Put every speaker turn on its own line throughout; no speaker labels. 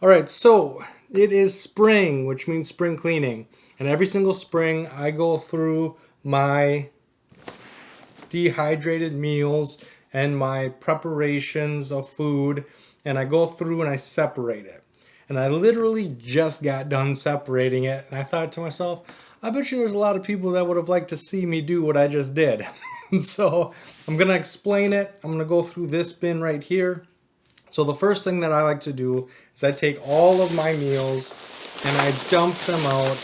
All right, so it is spring, which means spring cleaning. And every single spring, I go through my dehydrated meals and my preparations of food, and I go through and I separate it. And I literally just got done separating it, and I thought to myself, I bet you there's a lot of people that would have liked to see me do what I just did. And so I'm gonna explain it. I'm gonna go through this bin right here. So the first thing that I like to do is I take all of my meals and I dump them out,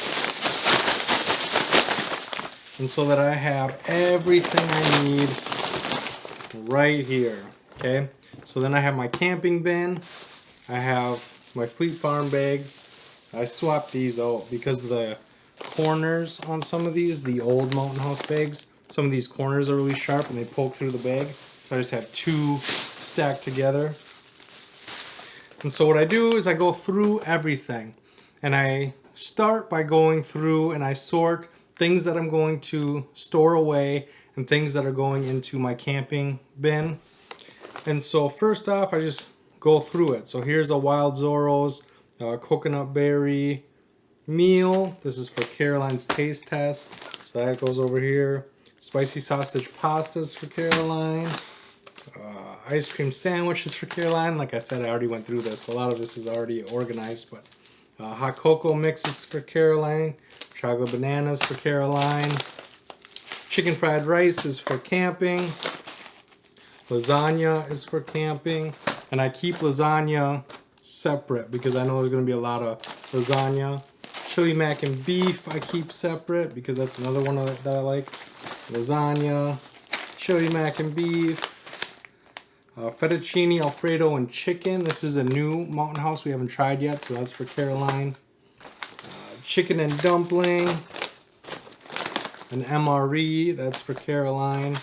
and so that I have everything I need right here. Okay, so then I have my camping bin, I have my Fleet Farm bags. I swapped these out because the corners on some of these, the old Mountain House bags, some of these corners are really sharp and they poke through the bag. So I just have two stacked together. And so what I do is I go through everything, and I start by going through and I sort things that I'm going to store away and things that are going into my camping bin. And so first off, I just go through it. So here's a Wild Zorro's coconut berry meal. This is for Caroline's taste test. So that goes over here. Spicy sausage pastas for Caroline. Ice cream sandwiches for Caroline. Like I said, I already went through this, so a lot of this is already organized. But hot cocoa mixes for Caroline. Chocolate bananas for Caroline. Chicken fried rice is for camping. Lasagna is for camping. And I keep lasagna separate because I know there's going to be a lot of lasagna. Chili mac and beef I keep separate because that's another one that I like. Lasagna, chili mac and beef. Fettuccine Alfredo and chicken. This is a new Mountain House we haven't tried yet, so that's for Caroline. Chicken and dumpling. An MRE, that's for Caroline.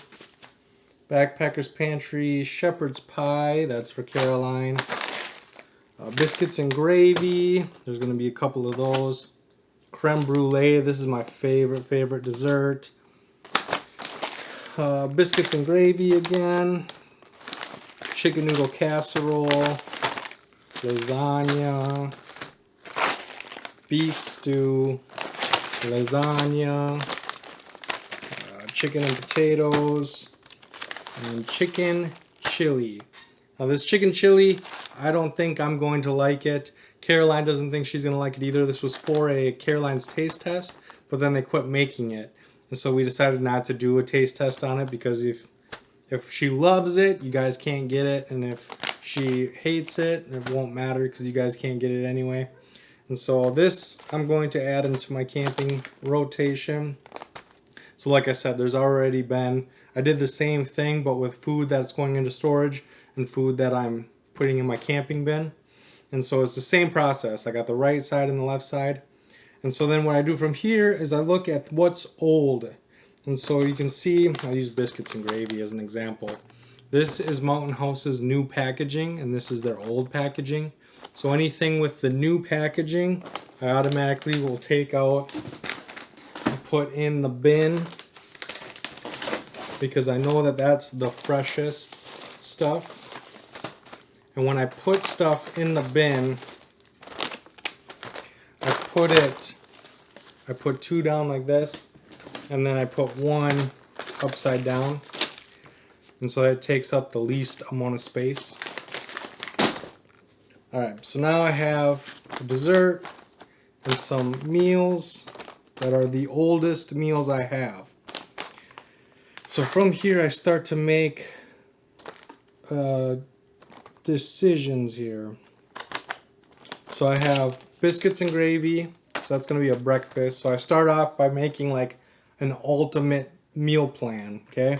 Backpacker's Pantry shepherd's pie, that's for Caroline. Biscuits and gravy, there's going to be a couple of those. Creme brulee, this is my favorite dessert. Biscuits and gravy again. Chicken noodle casserole, lasagna, beef stew, lasagna, chicken and potatoes, and chicken chili. Now this chicken chili, I don't think I'm going to like it. Caroline doesn't think she's going to like it either. This was for a Caroline's taste test, but then they quit making it. And so we decided not to do a taste test on it because if she loves it, you guys can't get it. And if she hates it, it won't matter because you guys can't get it anyway. And so this I'm going to add into my camping rotation. So like I said, there's already been, I did the same thing but with food that's going into storage and food that I'm putting in my camping bin. And so it's the same process. I got the right side and the left side. And so then what I do from here is I look at what's old. And so you can see, I use biscuits and gravy as an example. This is Mountain House's new packaging, and this is their old packaging. So anything with the new packaging, I automatically will take out and put in the bin because I know that that's the freshest stuff. And when I put stuff in the bin, I put two down like this. And then I put one upside down. And so that takes up the least amount of space. Alright, so now I have a dessert and some meals that are the oldest meals I have. So from here I start to make decisions here. So I have biscuits and gravy. So that's going to be a breakfast. So I start off by making like an ultimate meal plan, okay?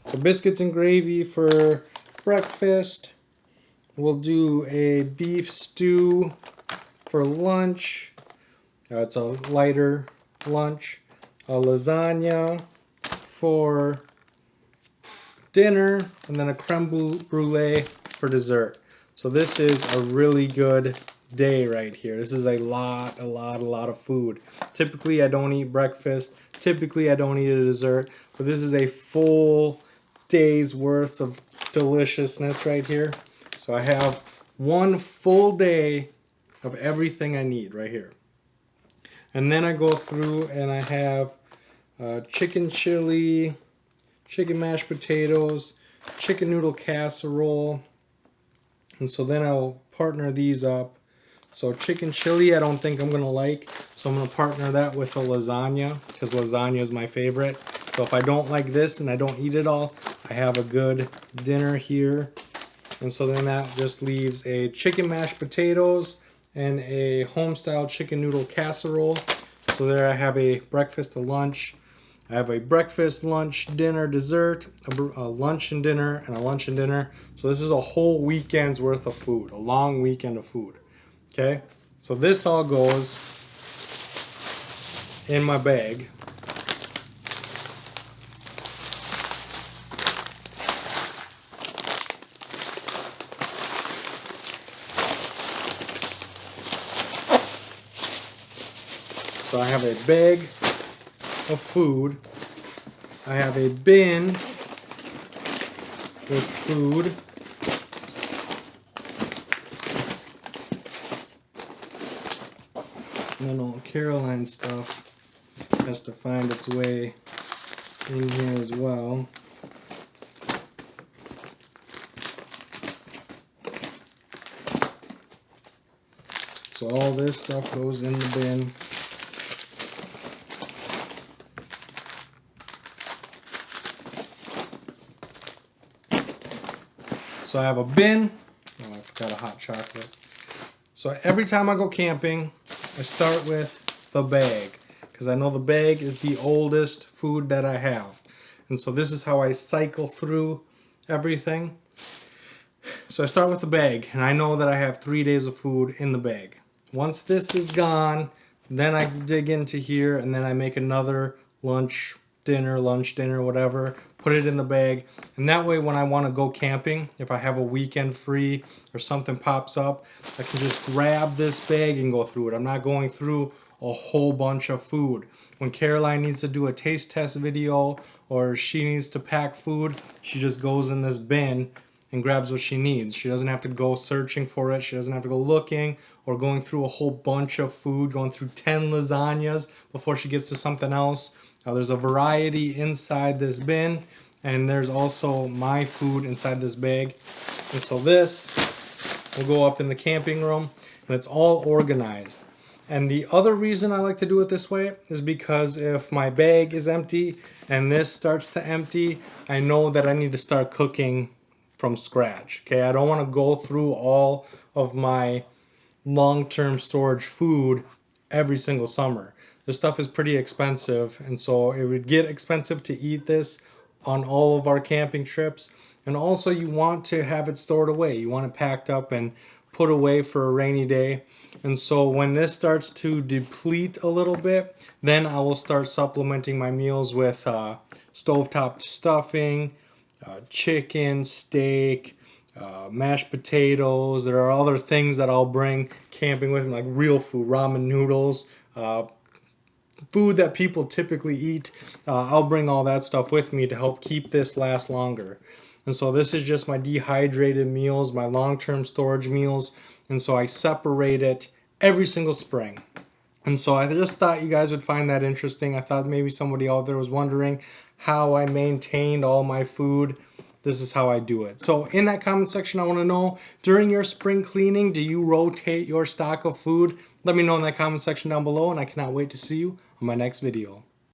So biscuits and gravy for breakfast. We'll do a beef stew for lunch. It's a lighter lunch. A lasagna for dinner, and then a creme brulee for dessert. So this is a really good day right here. This is a lot of food. Typically I don't eat breakfast. Typically I don't eat a dessert, but this is a full day's worth of deliciousness right here. So I have one full day of everything I need right here. And then I go through and I have chicken chili, chicken mashed potatoes, chicken noodle casserole. And so then I'll partner these up. So chicken chili I don't think I'm going to like. So I'm going to partner that with a lasagna because lasagna is my favorite. So if I don't like this and I don't eat it all, I have a good dinner here. And so then that just leaves a chicken mashed potatoes and a home-style chicken noodle casserole. So there I have a breakfast, a lunch. I have a breakfast, lunch, dinner, dessert, a lunch and dinner, and a lunch and dinner. So this is a whole weekend's worth of food, a long weekend of food. Okay, so this all goes in my bag. So I have a bag of food. I have a bin with food. And then all Caroline stuff has to find its way in here as well. So all this stuff goes in the bin. So I have a bin. Oh, I forgot a hot chocolate. So every time I go camping, I start with the bag because I know the bag is the oldest food that I have. And so this is how I cycle through everything. So I start with the bag and I know that I have 3 days of food in the bag. Once this is gone, then I dig into here and then I make another lunch, dinner, whatever, put it in the bag. And that way when I want to go camping, if I have a weekend free or something pops up, I can just grab this bag and go through it. I'm not going through a whole bunch of food. When Caroline needs to do a taste test video or she needs to pack food, she just goes in this bin and grabs what she needs. She doesn't have to go searching for it. She doesn't have to go looking or going through a whole bunch of food, going through 10 lasagnas before she gets to something else. There's a variety inside this bin, and there's also my food inside this bag. And so this will go up in the camping room, and it's all organized. And the other reason I like to do it this way is because if my bag is empty and this starts to empty, I know that I need to start cooking from scratch. Okay, I don't want to go through all of my long-term storage food every single summer. This stuff is pretty expensive, and so it would get expensive to eat this on all of our camping trips. And also you want to have it stored away. You want it packed up and put away for a rainy day. And so when this starts to deplete a little bit, then I will start supplementing my meals with stovetop stuffing, chicken, steak, mashed potatoes. There are other things that I'll bring camping with me, like real food, ramen noodles, food that people typically eat. I'll bring all that stuff with me to help keep this last longer. And so this is just my dehydrated meals, my long-term storage meals. And so I separate it every single spring. And so I just thought you guys would find that interesting. I thought maybe somebody out there was wondering how I maintained all my food. This is how I do it. So in that comment section, I want to know, during your spring cleaning, do you rotate your stock of food? Let me know in that comment section down below, and I cannot wait to see you on my next video.